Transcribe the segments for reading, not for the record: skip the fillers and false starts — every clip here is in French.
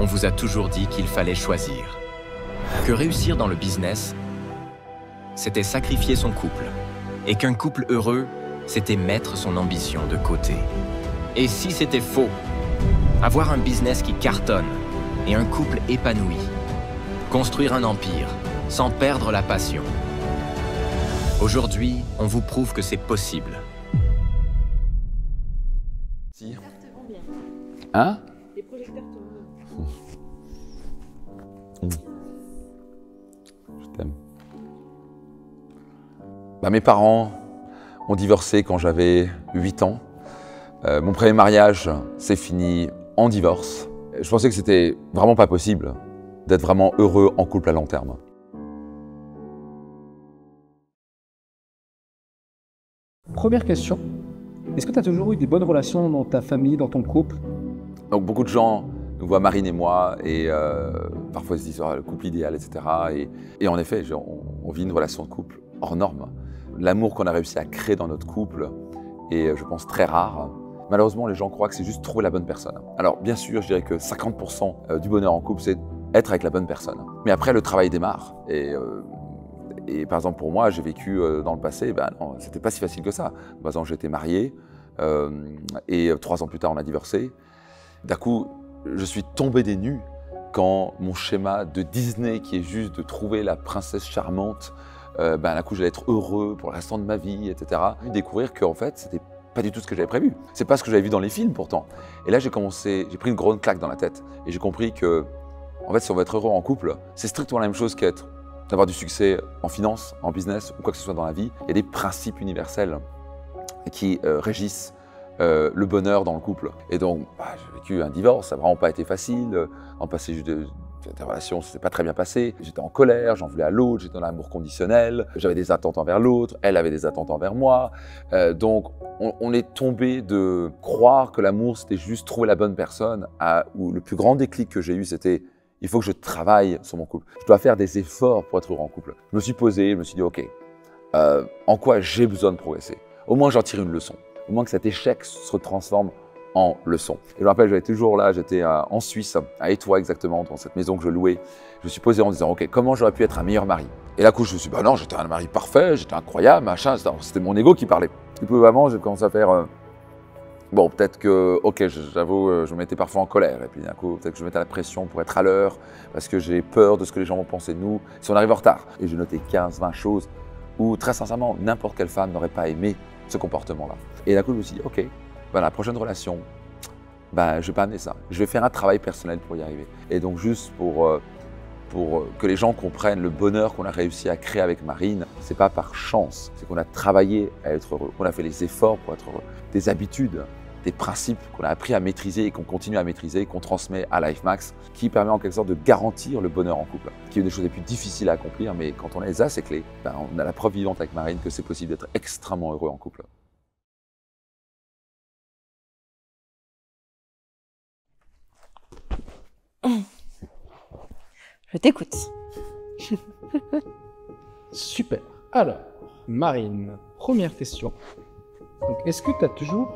vous a toujours dit qu'il fallait choisir. Que réussir dans le business, c'était sacrifier son couple. Et qu'un couple heureux, c'était mettre son ambition de côté. Et si c'était faux? Avoir un business qui cartonne et un couple épanoui. Construire un empire sans perdre la passion. Aujourd'hui, on vous prouve que c'est possible. Si. Bien. Hein? Les projecteurs tournent. Je t'aime. Mes parents ont divorcé quand j'avais 8 ans. Mon premier mariage s'est fini en divorce. Je pensais que c'était vraiment pas possible d'être vraiment heureux en couple à long terme. Première question, est-ce que tu as toujours eu des bonnes relations dans ta famille, dans ton couple? Donc beaucoup de gens nous voient, Marine et moi, et parfois ils se disent le couple idéal, etc. Et en effet, on vit une relation de couple hors norme. L'amour qu'on a réussi à créer dans notre couple est, je pense, très rare. Malheureusement, les gens croient que c'est juste trouver la bonne personne. Alors bien sûr, je dirais que 50% du bonheur en couple, c'est être avec la bonne personne. Mais après, le travail démarre. Et par exemple, pour moi, j'ai vécu dans le passé, non, c'était pas si facile que ça. Par exemple, j'étais marié et 3 ans plus tard, on a divorcé. D'un coup, je suis tombé des nues quand mon schéma de Disney, qui est juste de trouver la princesse charmante, d'un coup, j'allais être heureux pour le restant de ma vie, etc. Découvrir qu'en fait, c'était pas du tout ce que j'avais prévu. C'est pas ce que j'avais vu dans les films pourtant. Et là, j'ai pris une grande claque dans la tête et j'ai compris que, en fait, si on veut être heureux en couple, c'est strictement la même chose d'avoir du succès en finance, en business ou quoi que ce soit dans la vie. Il y a des principes universels qui régissent le bonheur dans le couple. Et donc, j'ai vécu un divorce, ça n'a vraiment pas été facile. Dans le passé, des relations, ça ne s'est pas très bien passé. J'étais en colère, j'en voulais à l'autre, j'étais dans l'amour conditionnel, j'avais des attentes envers l'autre, elle avait des attentes envers moi. Donc, on est tombé de croire que l'amour, c'était juste trouver la bonne personne, où le plus grand déclic que j'ai eu, c'était il faut que je travaille sur mon couple. Je dois faire des efforts pour être heureux en couple. Je me suis posé, je me suis dit, OK, en quoi j'ai besoin de progresser? Au moins, j'en tire une leçon. Au moins que cet échec se transforme en leçon. Et je me rappelle, j'étais toujours là, j'étais en Suisse, à Étoile exactement, dans cette maison que je louais. Je me suis posé en me disant, OK, comment j'aurais pu être un meilleur mari? Et là, coup, je me suis dit, non, j'étais un mari parfait, j'étais incroyable, machin. C'était mon ego qui parlait. Et puis, vraiment, j'ai commencé à faire... Bon, peut-être que, OK, j'avoue, je me mettais parfois en colère. Et puis d'un coup, peut-être que je mettais la pression pour être à l'heure, parce que j'ai peur de ce que les gens vont penser de nous si on arrive en retard. Et j'ai noté 15, 20 choses où, très sincèrement, n'importe quelle femme n'aurait pas aimé ce comportement-là. Et d'un coup, je me suis dit, OK, la prochaine relation, je ne vais pas amener ça. Je vais faire un travail personnel pour y arriver. Et donc, juste pour que les gens comprennent le bonheur qu'on a réussi à créer avec Marine, c'est pas par chance, c'est qu'on a travaillé à être heureux, qu'on a fait les efforts pour être heureux, des habitudes, des principes qu'on a appris à maîtriser et qu'on continue à maîtriser, qu'on transmet à LifeMax, qui permet en quelque sorte de garantir le bonheur en couple, qui est une des choses les plus difficiles à accomplir, mais quand on a ces clés, on a la preuve vivante avec Marine que c'est possible d'être extrêmement heureux en couple. Je t'écoute. Super. Alors, Marine, première question. Donc, est-ce que tu as toujours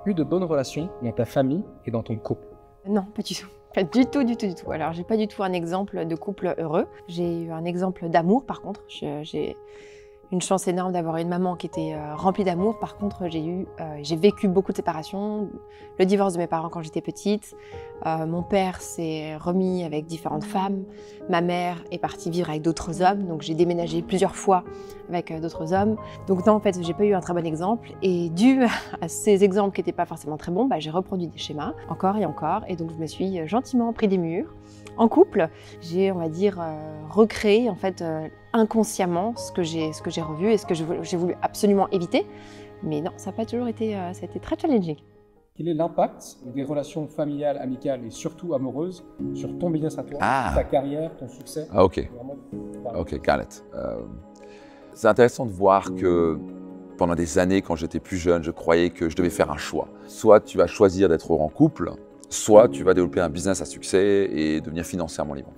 eu de bonnes relations dans ta famille et dans ton couple? Non, pas du tout. Pas du tout, du tout, du tout. Alors, j'ai pas du tout un exemple de couple heureux. J'ai eu un exemple d'amour, par contre. J'ai une chance énorme d'avoir une maman qui était remplie d'amour. Par contre, j'ai vécu beaucoup de séparations. Le divorce de mes parents quand j'étais petite. Mon père s'est remis avec différentes femmes. Ma mère est partie vivre avec d'autres hommes. Donc, j'ai déménagé plusieurs fois avec d'autres hommes. Donc, non, en fait, j'ai pas eu un très bon exemple. Et dû à ces exemples qui n'étaient pas forcément très bons, j'ai reproduit des schémas encore et encore. Et donc, je me suis gentiment pris des murs. En couple, j'ai, on va dire, recréé en fait inconsciemment ce que j'ai revu et ce que j'ai voulu absolument éviter. Mais non, ça n'a pas toujours été, ça a été très challenging. Quel est l'impact des relations familiales, amicales et surtout amoureuses sur ton business à toi, ta carrière, ton succès? OK. OK, got it. C'est intéressant de voir que pendant des années, quand j'étais plus jeune, je croyais que je devais faire un choix. Soit tu vas choisir d'être heureux en couple, soit tu vas développer un business à succès et devenir financièrement libre.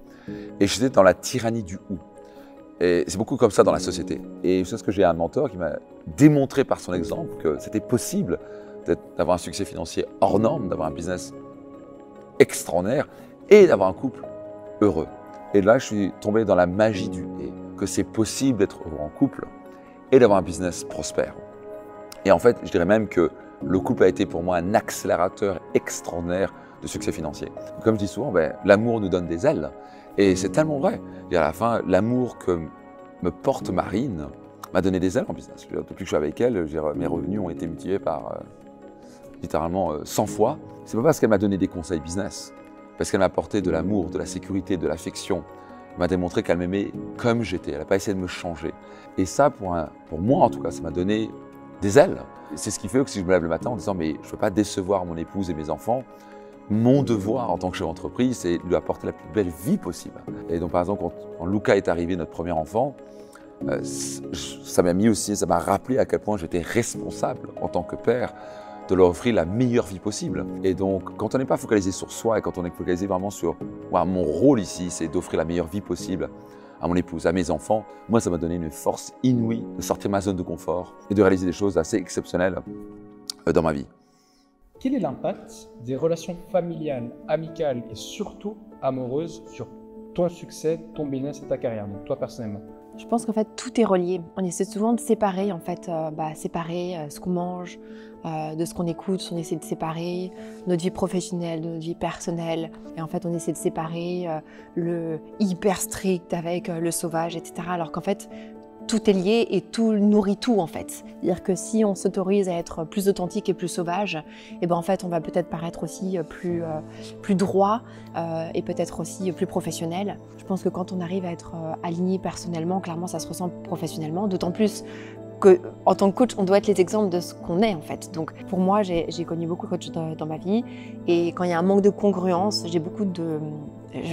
Et j'étais dans la tyrannie du ou. Et c'est beaucoup comme ça dans la société. Et c'est ce que j'ai un mentor qui m'a démontré par son exemple que c'était possible d'avoir un succès financier hors norme, d'avoir un business extraordinaire et d'avoir un couple heureux. Et là, je suis tombé dans la magie du et, que c'est possible d'être heureux en couple et d'avoir un business prospère. Et en fait, je dirais même que le couple a été pour moi un accélérateur extraordinaire de succès financier. Comme je dis souvent, l'amour nous donne des ailes. Et c'est tellement vrai. Et à la fin, l'amour que me porte Marine m'a donné des ailes en business. Depuis que je suis avec elle, mes revenus ont été multipliés par littéralement 100 fois. C'est pas parce qu'elle m'a donné des conseils business, parce qu'elle m'a apporté de l'amour, de la sécurité, de l'affection. Elle m'a démontré qu'elle m'aimait comme j'étais. Elle n'a pas essayé de me changer. Et ça, pour moi en tout cas, ça m'a donné des ailes. C'est ce qui fait que si je me lève le matin en disant « mais je ne veux pas décevoir mon épouse et mes enfants », mon devoir en tant que chef d'entreprise, c'est de lui apporter la plus belle vie possible. Et donc par exemple, quand Luca est arrivé, notre premier enfant, ça m'a rappelé à quel point j'étais responsable en tant que père de leur offrir la meilleure vie possible. Et donc, quand on n'est pas focalisé sur soi et quand on est focalisé vraiment sur mon rôle ici, c'est d'offrir la meilleure vie possible à mon épouse, à mes enfants, moi, ça m'a donné une force inouïe de sortir de ma zone de confort et de réaliser des choses assez exceptionnelles dans ma vie. Quel est l'impact des relations familiales, amicales et surtout amoureuses sur ton succès, ton business et ta carrière, donc toi personnellement? Je pense qu'en fait, tout est relié. On essaie souvent de séparer, séparer ce qu'on mange, de ce qu'on écoute. On essaie de séparer notre vie professionnelle, de notre vie personnelle. Et en fait, on essaie de séparer le hyper strict avec le sauvage, etc. Alors qu'en fait, tout est lié et tout nourrit tout en fait. C'est-à-dire que si on s'autorise à être plus authentique et plus sauvage, et en fait on va peut-être paraître aussi plus droit et peut-être aussi plus professionnel. Je pense que quand on arrive à être aligné personnellement, clairement ça se ressent professionnellement, d'autant plus qu'en tant que coach, on doit être les exemples de ce qu'on est en fait. Donc pour moi, j'ai connu beaucoup de coachs dans ma vie et quand il y a un manque de congruence,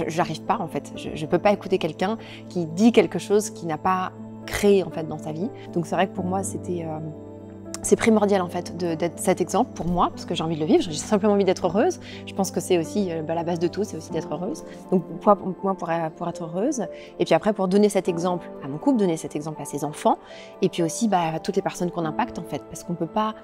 j'arrive pas en fait. Je peux pas écouter quelqu'un qui dit quelque chose qui n'a pas créé en fait dans sa vie. Donc c'est vrai que pour moi c'est primordial en fait d'être cet exemple pour moi parce que j'ai envie de le vivre, j'ai simplement envie d'être heureuse. Je pense que c'est aussi la base de tout, c'est aussi d'être heureuse. Donc moi pour être heureuse et puis après pour donner cet exemple à mon couple, donner cet exemple à ses enfants et puis aussi à toutes les personnes qu'on impacte en fait parce qu'on peut pas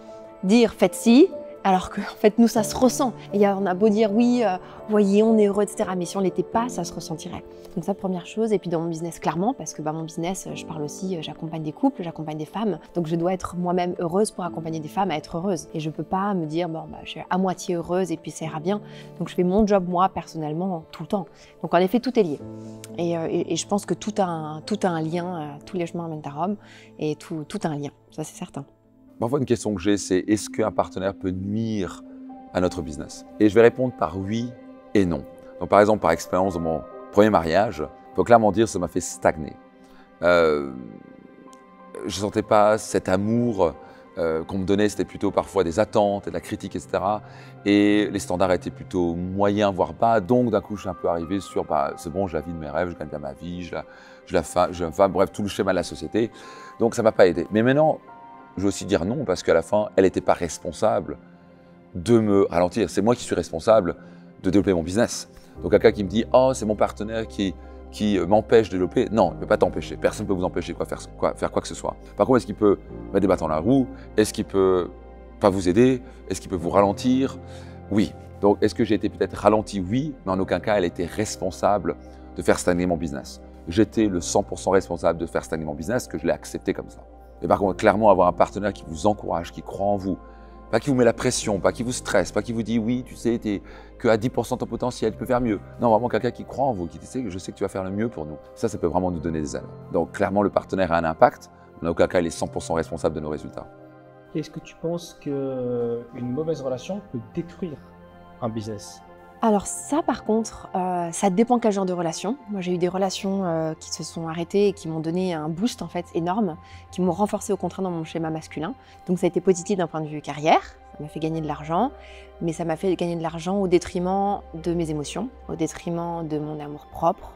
dire faites ci alors que en fait nous ça se ressent. Et on a beau dire oui, voyez on est heureux etc. Mais si on l'était pas, ça se ressentirait. Donc ça première chose. Et puis dans mon business clairement parce que mon business, je parle aussi, j'accompagne des couples, j'accompagne des femmes. Donc je dois être moi-même heureuse pour accompagner des femmes à être heureuses. Et je peux pas me dire je suis à moitié heureuse et puis ça ira bien. Donc je fais mon job moi personnellement tout le temps. Donc en effet tout est lié. Et je pense que tout a un lien, tous les chemins mènent à Rome et tout a un lien. Ça c'est certain. Parfois, une question que j'ai, c'est est-ce qu'un partenaire peut nuire à notre business? Et je vais répondre par oui et non. Donc, par exemple, par expérience de mon premier mariage, il faut clairement dire que ça m'a fait stagner. Je ne sentais pas cet amour qu'on me donnait, c'était plutôt parfois des attentes et de la critique, etc. Et les standards étaient plutôt moyens, voire bas. Donc, d'un coup, je suis un peu arrivé sur c'est bon, j'ai la vie de mes rêves, je gagne bien ma vie, j'ai une femme, bref, tout le schéma de la société. Donc, ça ne m'a pas aidé. Mais maintenant, je veux aussi dire non parce qu'à la fin, elle n'était pas responsable de me ralentir. C'est moi qui suis responsable de développer mon business. Donc quelqu'un qui me dit « Oh, c'est mon partenaire qui m'empêche de développer », non, il ne peut pas t'empêcher. Personne ne peut vous empêcher de faire quoi que ce soit. Par contre, est-ce qu'il peut mettre des bâtons dans la roue? Est-ce qu'il peut pas vous aider? Est-ce qu'il peut vous ralentir? Oui. Donc est-ce que j'ai été peut-être ralenti? Oui, mais en aucun cas, elle était responsable de faire stagner mon business. J'étais le 100% responsable de faire stagner mon business, que je l'ai accepté comme ça. Mais par contre, clairement, avoir un partenaire qui vous encourage, qui croit en vous, pas qui vous met la pression, pas qui vous stresse, pas qui vous dit « oui, tu sais, tu n'es qu'à 10% de ton potentiel, tu peux faire mieux ». Non, vraiment quelqu'un qui croit en vous, qui dit « je sais que tu vas faire le mieux pour nous ». Ça peut vraiment nous donner des ailes. Donc clairement, le partenaire a un impact, mais en aucun cas, il est 100% responsable de nos résultats. Est-ce que tu penses qu'une mauvaise relation peut détruire un business? Alors ça par contre, ça dépend quel genre de relation. Moi j'ai eu des relations qui se sont arrêtées et qui m'ont donné un boost en fait énorme, qui m'ont renforcé au contraire dans mon schéma masculin. Donc ça a été positif d'un point de vue carrière, ça m'a fait gagner de l'argent, mais ça m'a fait gagner de l'argent au détriment de mes émotions, au détriment de mon amour propre,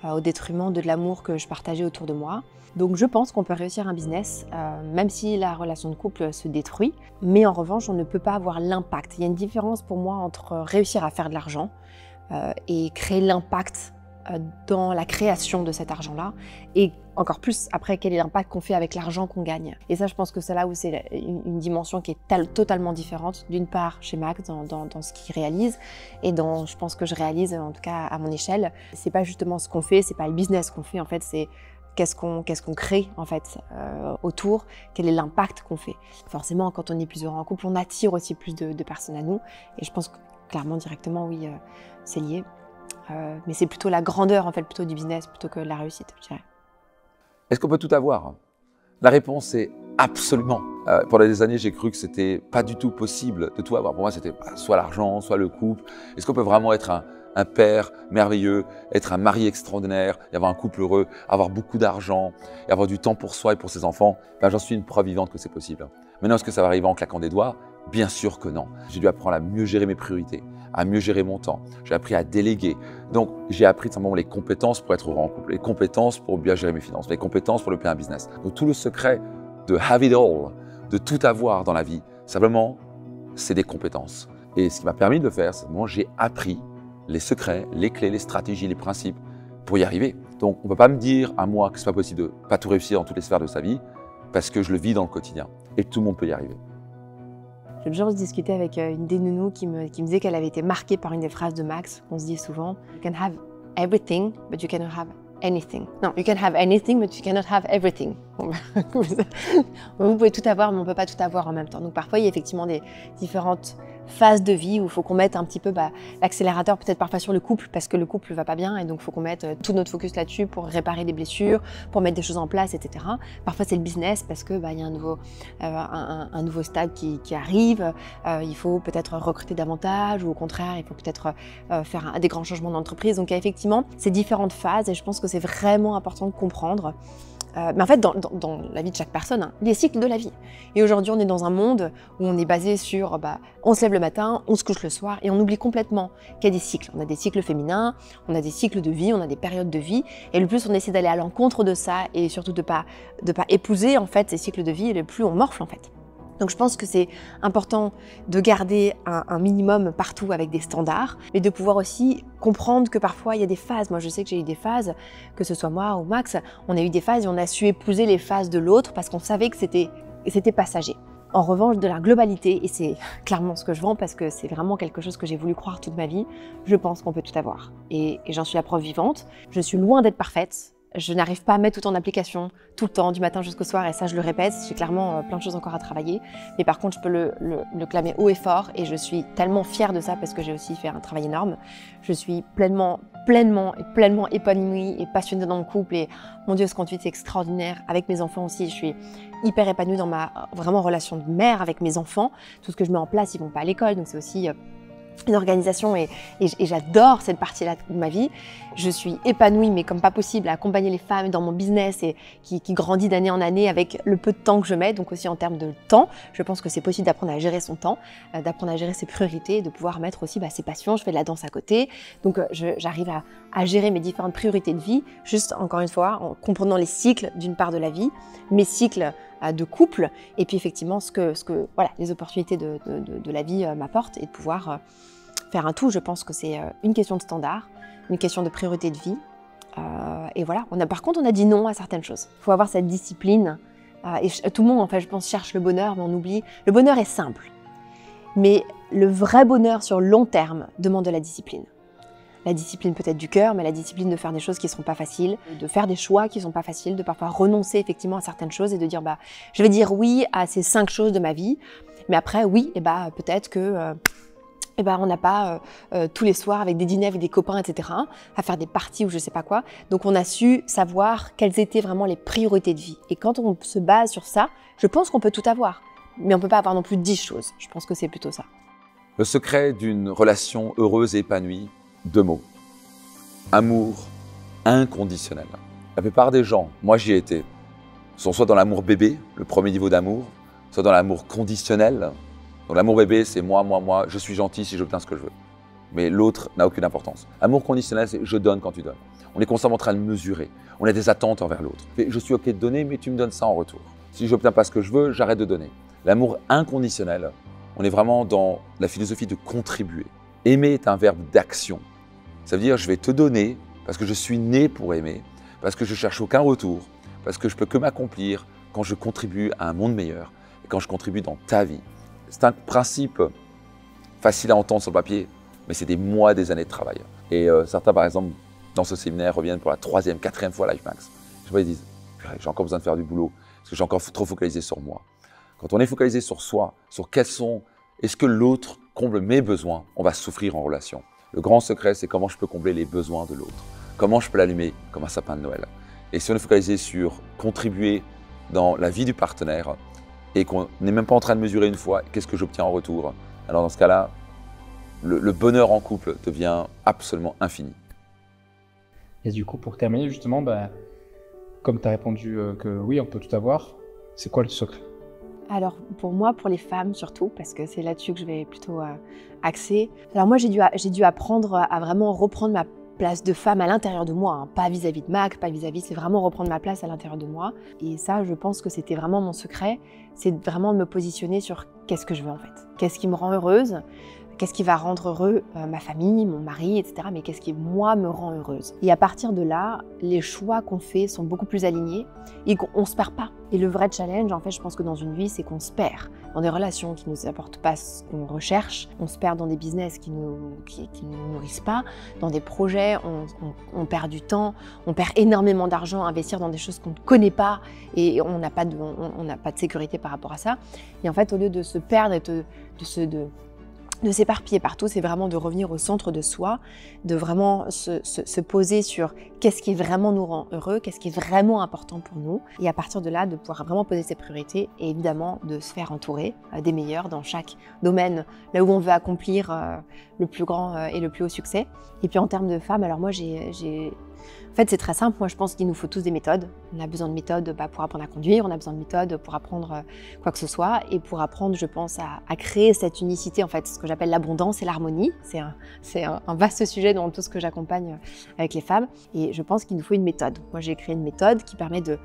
au détriment de l'amour que je partageais autour de moi. Donc je pense qu'on peut réussir un business, même si la relation de couple se détruit, mais en revanche, on ne peut pas avoir l'impact. Il y a une différence pour moi entre réussir à faire de l'argent et créer l'impact dans la création de cet argent-là et encore plus après quel est l'impact qu'on fait avec l'argent qu'on gagne. Et ça, je pense que c'est là où c'est une dimension qui est totalement différente, d'une part chez Max dans ce qu'il réalise et dans, je pense que je réalise en tout cas à mon échelle. C'est pas justement ce qu'on fait, c'est pas le business qu'on fait en fait, c'est qu'est-ce qu'on crée en fait autour, quel est l'impact qu'on fait. Forcément, quand on est plusieurs en couple, on attire aussi plus de personnes à nous et je pense que clairement, directement, oui, c'est lié. Mais c'est plutôt la grandeur en fait, plutôt du business plutôt que la réussite, je dirais. Est-ce qu'on peut tout avoir? La réponse est absolument. Pendant des années, j'ai cru que c'était pas du tout possible de tout avoir. Pour moi, c'était soit l'argent, soit le couple. Est-ce qu'on peut vraiment être un père merveilleux, être un mari extraordinaire, et avoir un couple heureux, avoir beaucoup d'argent, et avoir du temps pour soi et pour ses enfants? Ben, j'en suis une preuve vivante que c'est possible. Maintenant, est-ce que ça va arriver en claquant des doigts? Bien sûr que non. J'ai dû apprendre à mieux gérer mes priorités, à mieux gérer mon temps. J'ai appris à déléguer. Donc, j'ai appris simplement les compétences pour être heureux en couple, les compétences pour bien gérer mes finances, les compétences pour développer un business. Donc, tout le secret de have it all, de tout avoir dans la vie, simplement, c'est des compétences. Et ce qui m'a permis de le faire, c'est que j'ai appris les secrets, les clés, les stratégies, les principes pour y arriver. Donc, on ne peut pas me dire à moi que ce n'est pas possible de ne pas tout réussir dans toutes les sphères de sa vie parce que je le vis dans le quotidien. Et tout le monde peut y arriver. J'ai toujours discuté avec une des nounous qui me disait qu'elle avait été marquée par une des phrases de Max qu'on se dit souvent. You can have everything, but you cannot have anything. Non, you can have anything, but you cannot have everything. Vous pouvez tout avoir, mais on ne peut pas tout avoir en même temps. Donc parfois, il y a effectivement des différentes phases de vie où il faut qu'on mette un petit peu l'accélérateur peut-être parfois sur le couple parce que le couple ne va pas bien et donc il faut qu'on mette tout notre focus là-dessus pour réparer des blessures, pour mettre des choses en place, etc. Parfois c'est le business parce que y a un nouveau stade qui arrive, il faut peut-être recruter davantage ou au contraire il faut peut-être faire des grands changements d'entreprise. Donc il y a effectivement ces différentes phases et je pense que c'est vraiment important de comprendre. Mais en fait, dans la vie de chaque personne, les cycles de la vie. Et aujourd'hui, on est dans un monde où on est basé sur, on se lève le matin, on se couche le soir, et on oublie complètement qu'il y a des cycles. On a des cycles féminins, on a des cycles de vie, on a des périodes de vie. Et le plus on essaie d'aller à l'encontre de ça, et surtout de pas épouser en fait ces cycles de vie, et le plus on morfle en fait. Donc je pense que c'est important de garder un minimum partout avec des standards, mais de pouvoir aussi comprendre que parfois il y a des phases. Moi je sais que j'ai eu des phases, que ce soit moi ou Max, on a eu des phases et on a su épouser les phases de l'autre parce qu'on savait que c'était passager. En revanche, de la globalité, et c'est clairement ce que je vends parce que c'est vraiment quelque chose que j'ai voulu croire toute ma vie, je pense qu'on peut tout avoir. Et j'en suis la preuve vivante. Je suis loin d'être parfaite. Je n'arrive pas à mettre tout en application tout le temps, du matin jusqu'au soir, et ça je le répète, j'ai clairement plein de choses encore à travailler. Mais par contre, je peux le clamer haut et fort, et je suis tellement fière de ça parce que j'ai aussi fait un travail énorme. Je suis pleinement épanouie et passionnée dans mon couple, et mon Dieu, ce qu'on vit, c'est extraordinaire. Avec mes enfants aussi, je suis hyper épanouie dans ma vraiment relation de mère avec mes enfants. Tout ce que je mets en place, ils vont pas à l'école, donc c'est aussi une organisation et j'adore cette partie-là de ma vie. Je suis épanouie, mais comme pas possible, à accompagner les femmes dans mon business et qui grandit d'année en année avec le peu de temps que je mets. Donc aussi en termes de temps, je pense que c'est possible d'apprendre à gérer son temps, d'apprendre à gérer ses priorités, de pouvoir mettre aussi ses passions. Je fais de la danse à côté. Donc j'arrive à gérer mes différentes priorités de vie, juste encore une fois, en comprenant les cycles d'une part de la vie, mes cycles de couple, et puis effectivement ce que les opportunités de la vie m'apportent, et de pouvoir faire un tout. Je pense que c'est une question de standard, une question de priorité de vie, et voilà. Par contre, on a dit non à certaines choses. Il faut avoir cette discipline, et tout le monde, en fait, je pense, cherche le bonheur, mais on oublie. Le bonheur est simple, mais le vrai bonheur sur long terme demande de la discipline. La discipline peut-être du cœur, mais la discipline de faire des choses qui ne seront pas faciles, de faire des choix qui ne sont pas faciles, de parfois renoncer effectivement à certaines choses et de dire je vais dire oui à ces 5 choses de ma vie, mais après oui, peut-être que on n'a pas tous les soirs avec des dîners avec des copains, etc., à faire des parties ou je sais pas quoi. Donc on a su savoir quelles étaient vraiment les priorités de vie. Et quand on se base sur ça, je pense qu'on peut tout avoir, mais on peut pas avoir non plus 10 choses. Je pense que c'est plutôt ça. Le secret d'une relation heureuse et épanouie, 2 mots. Amour inconditionnel. La plupart des gens, moi j'y ai été, sont soit dans l'amour bébé, le premier niveau d'amour, soit dans l'amour conditionnel. Donc l'amour bébé, c'est moi, je suis gentil si j'obtiens ce que je veux. Mais l'autre n'a aucune importance. Amour conditionnel, c'est je donne quand tu donnes. On est constamment en train de mesurer. On a des attentes envers l'autre. Je suis OK de donner, mais tu me donnes ça en retour. Si je n'obtiens pas ce que je veux, j'arrête de donner. L'amour inconditionnel, on est vraiment dans la philosophie de contribuer. Aimer est un verbe d'action. Ça veut dire je vais te donner parce que je suis né pour aimer, parce que je cherche aucun retour, parce que je peux que m'accomplir quand je contribue à un monde meilleur et quand je contribue dans ta vie. C'est un principe facile à entendre sur le papier, mais c'est des mois, des années de travail. Et certains, par exemple, dans ce séminaire, reviennent pour la 3e, 4e fois à LifeMax. Je vois, ils disent, j'ai encore besoin de faire du boulot, parce que j'ai encore trop focalisé sur moi. Quand on est focalisé sur soi, sur est-ce que l'autre comble mes besoins, on va souffrir en relation. Le grand secret, c'est comment je peux combler les besoins de l'autre. Comment je peux l'allumer comme un sapin de Noël. Et si on est focalisé sur contribuer dans la vie du partenaire et qu'on n'est même pas en train de mesurer une fois qu'est-ce que j'obtiens en retour, alors dans ce cas-là, le bonheur en couple devient absolument infini. Et du coup, pour terminer, justement, comme tu as répondu que oui, on peut tout avoir, c'est quoi le secret? Alors pour moi, pour les femmes surtout, parce que c'est là-dessus que je vais plutôt axer. Alors moi, j'ai dû apprendre à vraiment reprendre ma place de femme à l'intérieur de moi, hein. Pas vis-à-vis de Mac, pas vis-à-vis, c'est vraiment reprendre ma place à l'intérieur de moi. Et ça, je pense que c'était vraiment mon secret, c'est vraiment de me positionner sur qu'est-ce que je veux en fait. Qu'est-ce qui me rend heureuse? Qu'est-ce qui va rendre heureux ma famille, mon mari, etc. Mais qu'est-ce qui, moi, me rend heureuse? Et à partir de là, les choix qu'on fait sont beaucoup plus alignés et qu'on ne se perd pas. Et le vrai challenge, en fait, je pense que dans une vie, c'est qu'on se perd. Dans des relations qui ne nous apportent pas ce qu'on recherche, on se perd dans des business qui ne nous nourrissent pas, dans des projets, on perd du temps, on perd énormément d'argent à investir dans des choses qu'on ne connaît pas et on n'a pas de sécurité par rapport à ça. Et en fait, au lieu de se perdre et de s'éparpiller partout, c'est vraiment de revenir au centre de soi, de vraiment se poser sur qu'est-ce qui vraiment nous rend heureux, qu'est-ce qui est vraiment important pour nous, et à partir de là, de pouvoir vraiment poser ses priorités et évidemment de se faire entourer des meilleurs dans chaque domaine, là où on veut accomplir le plus grand et le plus haut succès. Et puis en termes de femmes, alors moi en fait, c'est très simple. Moi, je pense qu'il nous faut tous des méthodes. On a besoin de méthodes pour apprendre à conduire, on a besoin de méthodes pour apprendre quoi que ce soit et pour apprendre, je pense, à créer cette unicité, en fait, ce que j'appelle l'abondance et l'harmonie. C'est un vaste sujet dans tout ce que j'accompagne avec les femmes. Et je pense qu'il nous faut une méthode. Moi, j'ai créé une méthode qui permet de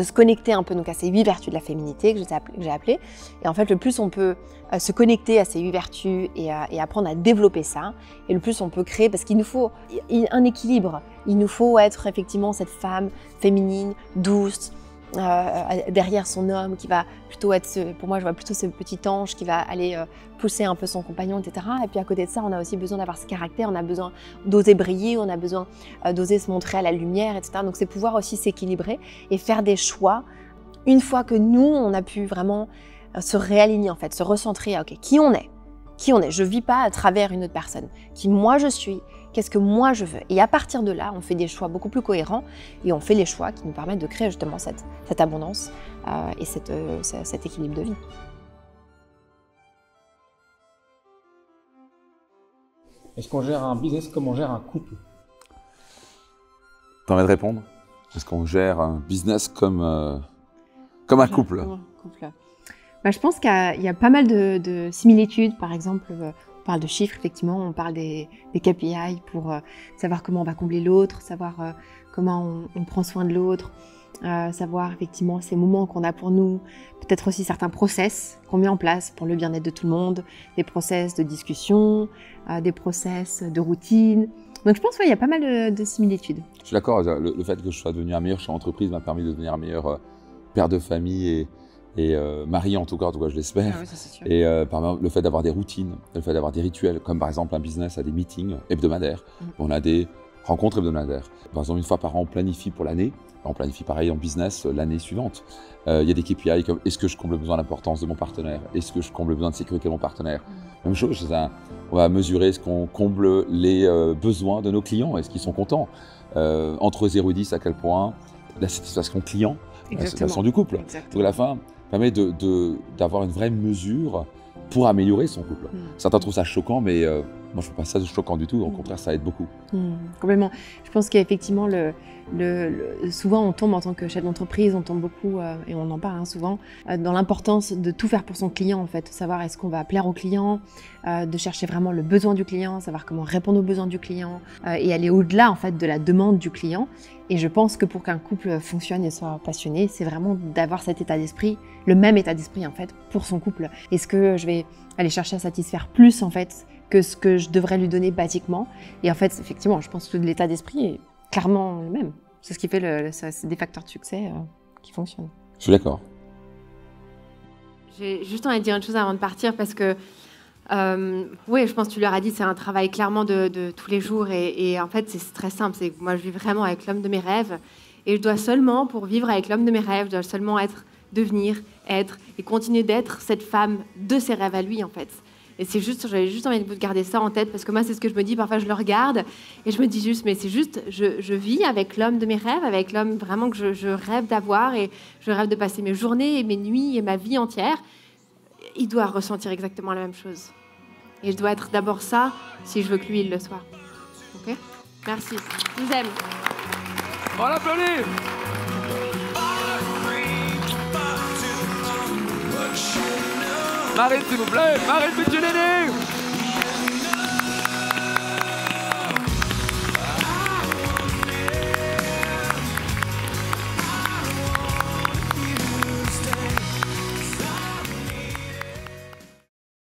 se connecter un peu donc, à ces 8 vertus de la féminité que j'ai appelées. Et en fait, le plus on peut se connecter à ces 8 vertus et apprendre à développer ça, et le plus on peut créer, parce qu'il nous faut un équilibre. Il nous faut être effectivement cette femme féminine, douce, derrière son homme, qui va plutôt être, pour moi je vois plutôt ce petit ange qui va aller pousser un peu son compagnon, etc. Et puis à côté de ça, on a aussi besoin d'avoir ce caractère, on a besoin d'oser briller, on a besoin d'oser se montrer à la lumière, etc. Donc c'est pouvoir aussi s'équilibrer et faire des choix une fois que nous, on a pu vraiment se réaligner en fait, se recentrer à ok, qui on est. Je ne vis pas à travers une autre personne. Qui moi je suis, qu'est-ce que moi je veux. Et à partir de là, on fait des choix beaucoup plus cohérents et on fait les choix qui nous permettent de créer justement cette abondance et cet équilibre de vie. Est-ce qu'on gère un business comme on gère un couple? T'as envie de répondre? Est-ce qu'on gère un business comme un couple? Je pense qu'il y a pas mal de similitudes. Par exemple, on parle de chiffres, effectivement, on parle des KPI pour savoir comment on va combler l'autre, savoir comment on prend soin de l'autre, savoir effectivement ces moments qu'on a pour nous, peut-être aussi certains process qu'on met en place pour le bien-être de tout le monde, des process de discussion, des process de routine. Donc je pense qu'il y a pas mal de similitudes. Je suis d'accord, le fait que je sois devenu un meilleur chef d'entreprise m'a permis de devenir un meilleur père de famille et mari en tout cas je l'espère. Ah oui, ça, c'est sûr. Et par exemple, le fait d'avoir des routines, le fait d'avoir des rituels, comme par exemple un business a des meetings hebdomadaires, on a des rencontres hebdomadaires. Par exemple, une fois par an, on planifie pour l'année. On planifie pareil en business l'année suivante. Il y a des KPI comme est-ce que je comble le besoin d'importance de mon partenaire? Est-ce que je comble le besoin de sécurité de mon partenaire? Même chose, on va mesurer est-ce qu'on comble les besoins de nos clients, est-ce qu'ils sont contents? Entre 0 et 10, à quel point la satisfaction client, la satisfaction du couple. Exactement. Donc à la fin, permet d'avoir une vraie mesure pour améliorer son couple. Certains trouvent ça choquant, mais moi je ne trouve pas ça choquant du tout, au contraire ça aide beaucoup. Complètement. Je pense qu'effectivement, souvent on tombe en tant que chef d'entreprise, on tombe beaucoup, et on en parle souvent, dans l'importance de tout faire pour son client en fait, savoir est-ce qu'on va plaire au client, de chercher vraiment le besoin du client, savoir comment répondre aux besoins du client, et aller au-delà en fait de la demande du client. Et je pense que pour qu'un couple fonctionne et soit passionné, c'est vraiment d'avoir cet état d'esprit, le même état d'esprit en fait, pour son couple. Est-ce que je vais aller chercher à satisfaire plus en fait que ce que je devrais lui donner basiquement. Et en fait, effectivement, je pense que l'état d'esprit est clairement le même. C'est ce qui fait c'est des facteurs de succès qui fonctionnent. Je suis d'accord. J'ai juste envie de dire une chose avant de partir parce que, oui, je pense que tu leur as dit, c'est un travail clairement de tous les jours et en fait, c'est très simple. C'est que moi, je vis vraiment avec l'homme de mes rêves et je dois seulement, pour vivre avec l'homme de mes rêves, je dois seulement devenir, être et continuer d'être cette femme de ses rêves à lui, en fait. Et j'avais juste envie de vous garder ça en tête parce que moi, c'est ce que je me dis. Parfois, je le regarde et je me dis juste, mais c'est juste, je vis avec l'homme de mes rêves, avec l'homme vraiment que je rêve d'avoir et je rêve de passer mes journées et mes nuits et ma vie entière. Il doit ressentir exactement la même chose. Et je dois être d'abord ça si je veux que lui, il le soit. Ok ? Merci. Je vous aime. On l'applaudit. Marine, s'il vous plaît. Marine Pucciolini.